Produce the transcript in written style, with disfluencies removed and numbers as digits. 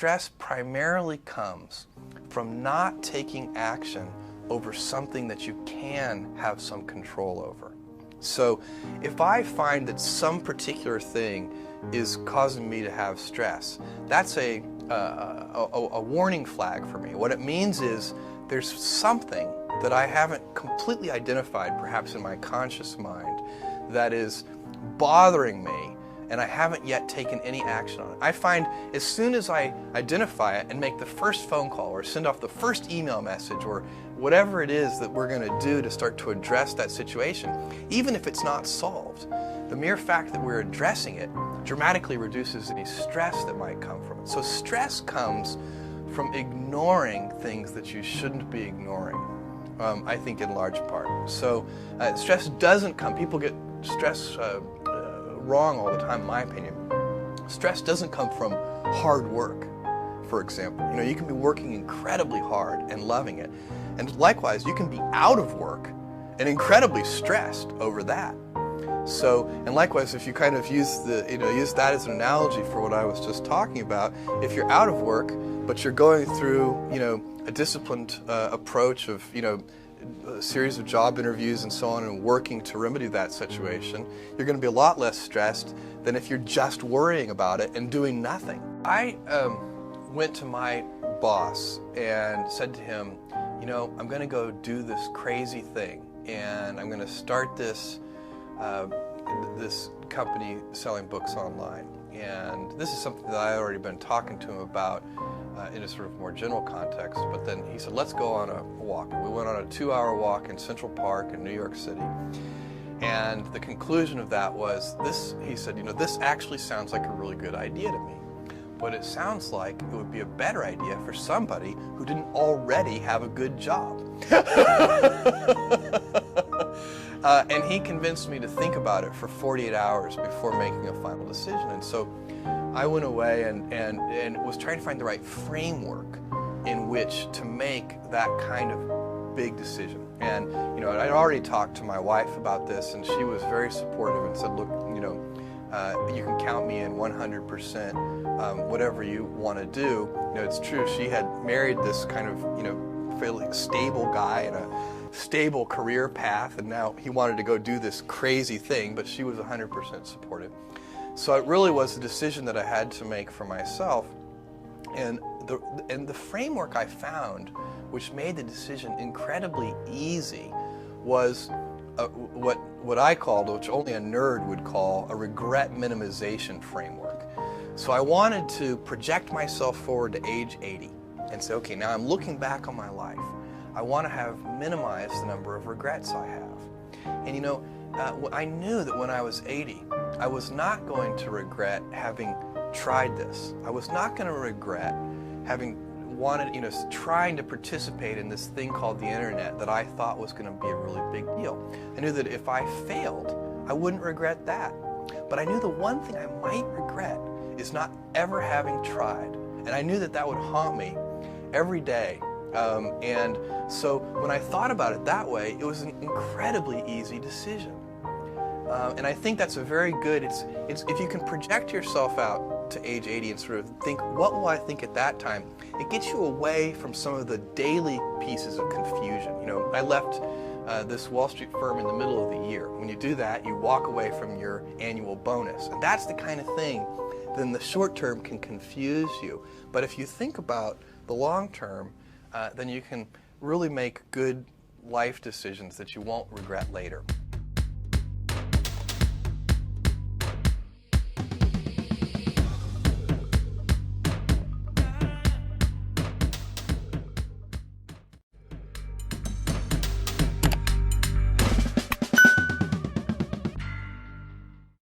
stress primarily comes from not taking action over something that you can have some control over. So if I find that some particular thing is causing me to have stress, that's a warning flag for me. What it means is there's something that I haven't completely identified, perhaps in my conscious mind, that is bothering me, and I haven't yet taken any action on it. I find as soon as I identify it and make the first phone call or send off the first email message or whatever it is that we're going to do to start to address that situation, even if it's not solved, the mere fact that we're addressing it dramatically reduces any stress that might come from it. So stress comes from ignoring things that you shouldn't be ignoring, I think in large part. So stress doesn't come, people get stress wrong all the time, in my opinion. Stress doesn't come from hard work, for example. You know, you can be working incredibly hard and loving it. And likewise, you can be out of work and incredibly stressed over that. So, and likewise, if you kind of use that as an analogy for what I was just talking about, if you're out of work, but you're going through, a disciplined approach of, a series of job interviews and so on and working to remedy that situation, you're going to be a lot less stressed than if you're just worrying about it and doing nothing. I went to my boss and said to him, I'm going to go do this crazy thing, and I'm going to start this company selling books online. And this is something that I had already been talking to him about in a sort of more general context. But then he said, let's go on a walk. And we went on a 2-hour walk in Central Park in New York City. And the conclusion of that was this, he said, this actually sounds like a really good idea to me. But it sounds like it would be a better idea for somebody who didn't already have a good job. And he convinced me to think about it for 48 hours before making a final decision. And so I went away and was trying to find the right framework in which to make that kind of big decision. And I'd already talked to my wife about this, and she was very supportive and said, look, you can count me in 100%, whatever you want to do. It's true, she had married this kind of, fairly stable guy and a stable career path, and now he wanted to go do this crazy thing, but she was 100% supportive. So it really was a decision that I had to make for myself. And the framework I found, which made the decision incredibly easy, was what I called, which only a nerd would call, a regret minimization framework. So I wanted to project myself forward to age 80 and say, okay, now I'm looking back on my life. I want to have minimized the number of regrets I have. And I knew that when I was 80, I was not going to regret having tried this. I was not going to regret having trying to participate in this thing called the internet that I thought was going to be a really big deal. I knew that if I failed, I wouldn't regret that. But I knew the one thing I might regret is not ever having tried. And I knew that that would haunt me every day. And so when I thought about it that way, it was an incredibly easy decision. And I think that's a very good, it's if you can project yourself out to age 80 and sort of think, what will I think at that time? It gets you away from some of the daily pieces of confusion. I left this Wall Street firm in the middle of the year. When you do that, you walk away from your annual bonus. And that's the kind of thing that in the short term can confuse you. But if you think about the long term, then you can really make good life decisions that you won't regret later.